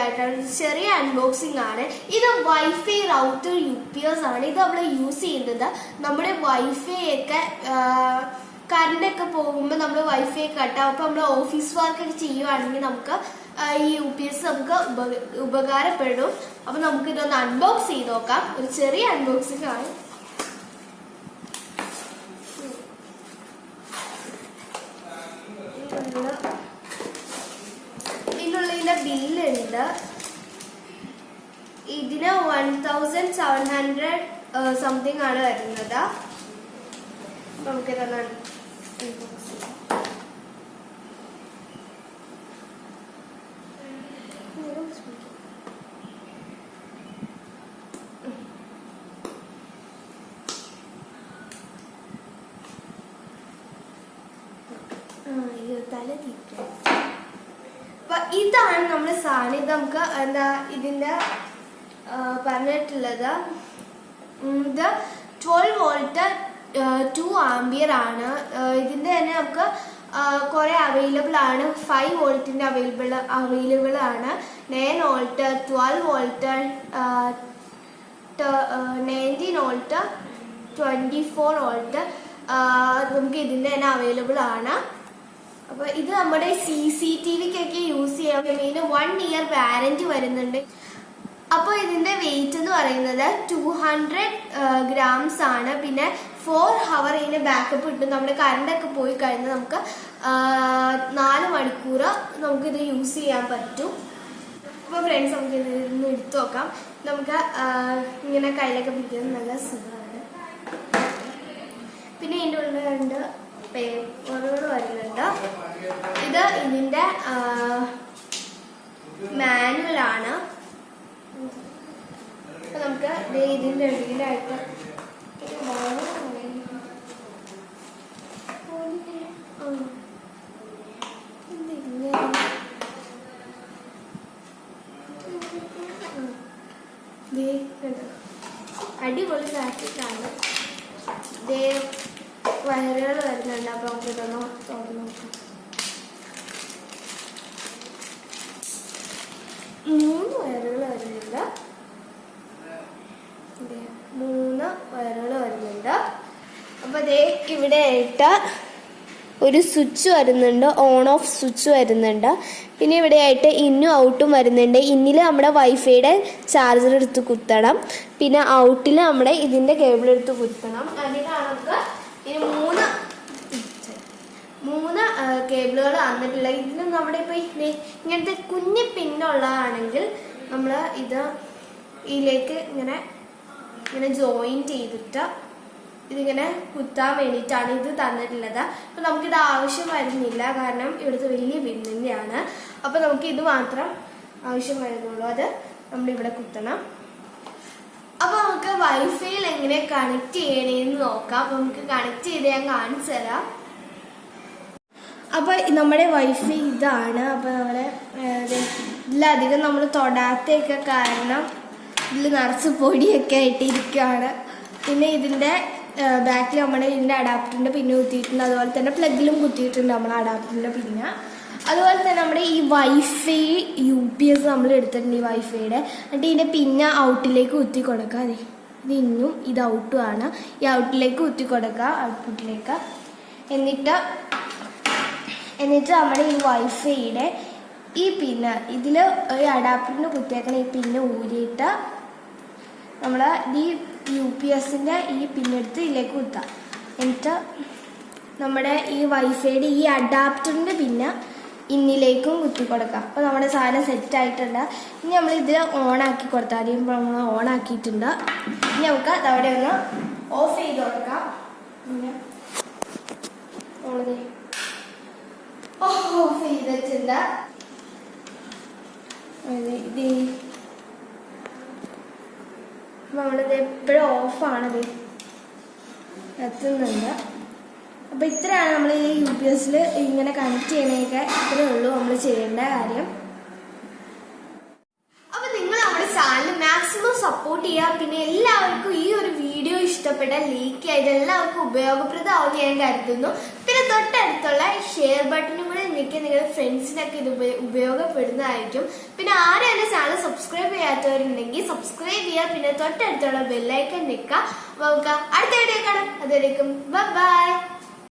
ആയിട്ടാണ്, ചെറിയ അൺബോക്സിംഗ് ആണ്. ഇത് വൈഫൈ റൗട്ടർ UPS ആണ്. ഇത് നമ്മൾ യൂസ് ചെയ്യുന്നത് നമ്മുടെ വൈഫൈ ഒക്കെ കറണ്ടൊക്കെ പോകുമ്പോൾ നമ്മൾ വൈഫൈ കട്ടാവും. അപ്പോൾ നമ്മൾ ഓഫീസ് വർക്കൊക്കെ ചെയ്യുവാണെങ്കിൽ നമുക്ക് ഈ UPS നമുക്ക് ഉപകാരപ്പെടും. അപ്പോൾ നമുക്ക് ഇതൊന്ന് അൺബോക്സ് ചെയ്ത് നോക്കാം. ഒരു ചെറിയ അൺബോക്സിംഗ് ആണ്. ഇതിനുള്ളിലെ ബില്ലുണ്ട്. ഇതിന് 1700 സംതിങ് ആണ് വരുന്നത്. നമുക്കിതൊന്ന് അൺബോക്സ് ചെയ്യാം. ഇതാണ് നമ്മുടെ സാധനം. ഇത് നമുക്ക് എന്താ ഇതിന്റെ പറഞ്ഞിട്ടുള്ളത്, ഇത് 12 വോൾട്ട് 2 ആംപിയർ ആണ്. ഇതിന്റെ തന്നെ നമുക്ക് കുറെ അവൈലബിൾ ആണ്. 5 വോൾട്ടിന്റെ അവൈലബിൾ ആണ്, 9 വോൾട്ട്, 12 വോൾട്ട്, 19 വോൾട്ട്, 24 വോൾട്ട് നമുക്ക് ഇതിന്റെ തന്നെ അവൈലബിൾ ആണ്. അപ്പൊ ഇത് നമ്മുടെ CCTVക്കൊക്കെ യൂസ് ചെയ്യാൻ വേണ്ടി 1 ഇയർ വാറന്റി വരുന്നുണ്ട്. അപ്പോൾ ഇതിന്റെ വെയിറ്റ് എന്ന് പറയുന്നത് 200 ഗ്രാംസ് ആണ്. പിന്നെ 4 hour ഇതിന് ബാക്കപ്പ് കിട്ടും. നമ്മുടെ കറണ്ടൊക്കെ പോയി കഴിഞ്ഞാൽ നമുക്ക് 4 മണിക്കൂർ നമുക്കിത് യൂസ് ചെയ്യാൻ പറ്റും. അപ്പോൾ ഫ്രണ്ട്സ്, നമുക്ക് ഇതൊന്ന് എടുത്തു നോക്കാം. നമുക്ക് ഇങ്ങനെ കയ്യിലൊക്കെ പിടിക്കുന്നത് നല്ല സുഖമാണ്. പിന്നെ ഇതിൻ്റെ ഉള്ളിൽ 2 പേപ്പറുകൾ വരുന്നുണ്ട്. ഇത് ഇതിന്റെ മാനുവലാണ്. അപ്പൊ നമുക്ക് ഇതിന്റെ ഇടയിലായിട്ട് അടിപൊളി പാക്കറ്റാണ്. വയറുകൾ വരുന്നുണ്ട്. അപ്പൊ നമുക്ക് ഇതൊന്ന് തുറന്നു നോക്കാം. 3 വയറുകൾ വരുന്നുണ്ട്. 3 വയറുകൾ വരുന്നുണ്ട്. അപ്പൊ ദേ ഇവിടെ ആയിട്ട് ഒരു സ്വിച്ച് വരുന്നുണ്ട്, ഓൺ ഓഫ് സ്വിച്ച് വരുന്നുണ്ട്. പിന്നെ ഇവിടെ ആയിട്ട് ഇന്നും ഔട്ടും വരുന്നുണ്ട്. ഇന്നിൽ നമ്മുടെ വൈഫൈയുടെ ചാർജർ എടുത്ത് കുത്തണം. പിന്നെ ഔട്ടിൽ നമ്മുടെ ഇതിന്റെ കേബിൾ എടുത്ത് കുത്തണം. അതിനാണ് നമുക്ക് ഇനി 3 കേബിളുകൾ വന്നിട്ടില്ല. ഇതിന് നമ്മുടെ ഇപ്പൊ ഇങ്ങനത്തെ കുഞ്ഞു പിന്നുള്ളതാണെങ്കിൽ നമ്മൾ ഇത് ഇതിലേക്ക് ഇങ്ങനെ ജോയിൻ ചെയ്തിട്ട് ഇതിങ്ങനെ കുത്താൻ വേണ്ടിയിട്ടാണ് ഇത് തന്നിട്ടുള്ളത്. അപ്പൊ നമുക്കിത് ആവശ്യം വരുന്നില്ല, കാരണം ഇവിടുത്തെ വലിയ പിന്നിൻ്റെയാണ്. അപ്പൊ നമുക്ക് ഇത് മാത്രം ആവശ്യം വരുന്നുള്ളൂ. അത് നമ്മളിവിടെ കുത്തണം. അപ്പൊ നമുക്ക് വൈഫൈയിൽ എങ്ങനെ കണക്ട് ചെയ്യണേന്ന് നോക്കാം. അപ്പൊ നമുക്ക് കണക്ട് ചെയ്ത് ഞാൻ കാണിച്ചു തരാം. അപ്പൊ നമ്മുടെ വൈഫൈ ഇതാണ്. അപ്പൊ നമ്മുടെ ഇതിലധികം നമ്മൾ തൊടാത്തൊക്കെ കാരണം ഇതിൽ നിറച്ച് പൊടിയൊക്കെ ആയിട്ട് ഇരിക്കുകയാണ്. പിന്നെ ഇതിന്റെ ബാക്കിൽ നമ്മുടെ ഇതിന്റെ അഡാപ്റ്ററിന്റെ പിന്നെ കുത്തിയിട്ടുണ്ട്. അതുപോലെ തന്നെ പ്ലഗിലും കുത്തിയിട്ടുണ്ട് നമ്മൾ അഡാപ്റ്ററിന്റെ പിന്നെ. അതുപോലെ തന്നെ നമ്മുടെ ഈ വൈഫൈ UPS നമ്മൾ എടുത്തിട്ടുണ്ട്, ഈ വൈഫൈയുടെ. എന്നിട്ട് ഇതിന്റെ പിന്നെ ഔട്ടിലേക്ക് കുത്തി കൊടുക്കുക. അതെ, ഇത് ഇന്നും ഇത് ഔട്ടും ആണ്. ഈ ഔട്ടിലേക്ക് കുത്തി കൊടുക്കുക, ഔട്ട്പുട്ടിലേക്ക്. എന്നിട്ട് നമ്മുടെ ഈ വൈഫൈയുടെ ഈ പിന്നെ ഇതിൽ ഒരു അഡാപ്റ്ററിന് കുത്തിയേക്കണ ഈ പിന്നെ ഊരിയിട്ട് നമ്മൾ ഈ UPSന്റെ ഈ പിന്നെടുത്ത് ഇതിലേക്ക് കുത്താം. എന്നിട്ട് നമ്മുടെ ഈ വൈഫൈയുടെ ഈ അഡാപ്റ്ററിന്റെ പിന്നെ ഇന്നിലേക്കും കുത്തി കൊടുക്കാം. അപ്പോൾ നമ്മുടെ സാധനം സെറ്റ് ആയിട്ടുണ്ട്. ഇനി നമ്മളിത് ഓണാക്കി കൊടുത്താൽ മതി. നമ്മൾ ഓണാക്കിയിട്ടുണ്ട്. ഇനി നമുക്ക് അതവിടെ ഒന്ന് ഓഫ് ചെയ്ത് കൊടുക്കാം. പിന്നെ ഓഫ് ചെയ്തിട്ടുണ്ട്. ഇത് നമ്മളിത് എപ്പോഴും ഓഫാണത് എത്തുന്നുണ്ട്. അപ്പോൾ ഇത്രയാണ് നമ്മൾ ഈ UPSൽ ഇങ്ങനെ കണക്ട് ചെയ്യണേക്കെ. ഇത്രയേ ഉള്ളൂ നമ്മൾ ചെയ്യേണ്ട കാര്യം. അപ്പോൾ നിങ്ങൾ നമ്മുടെ ചാനൽ മാക്സിമം സപ്പോർട്ട് ചെയ്യുക. പിന്നെ എല്ലാവർക്കും ഈ ഒരു വീഡിയോ ഇഷ്ടപ്പെട്ട ലൈക്ക് ചെയ്ത് എല്ലാവർക്കും ഉപയോഗപ്രദമാവുമെന്ന് ഞാൻ കരുതുന്നു. പിന്നെ തൊട്ടടുത്തുള്ള ഷെയർ ബട്ടണും കൂടെ നിൽക്കുക, നിങ്ങളുടെ ഫ്രണ്ട്സിനൊക്കെ ഇത് ഉപയോഗപ്പെടുന്നതായിരിക്കും. പിന്നെ ആരും എന്റെ ചാനൽ സബ്സ്ക്രൈബ് ചെയ്യാത്തവരുണ്ടെങ്കിൽ സബ്സ്ക്രൈബ് ചെയ്യുക. പിന്നെ തൊട്ടടുത്തുള്ള ബെല്ലൈക്കൺ നിൽക്കുക. നമുക്ക് അടുത്ത വീഡിയോ കാണാം. അതുവരേക്കും ബൈ.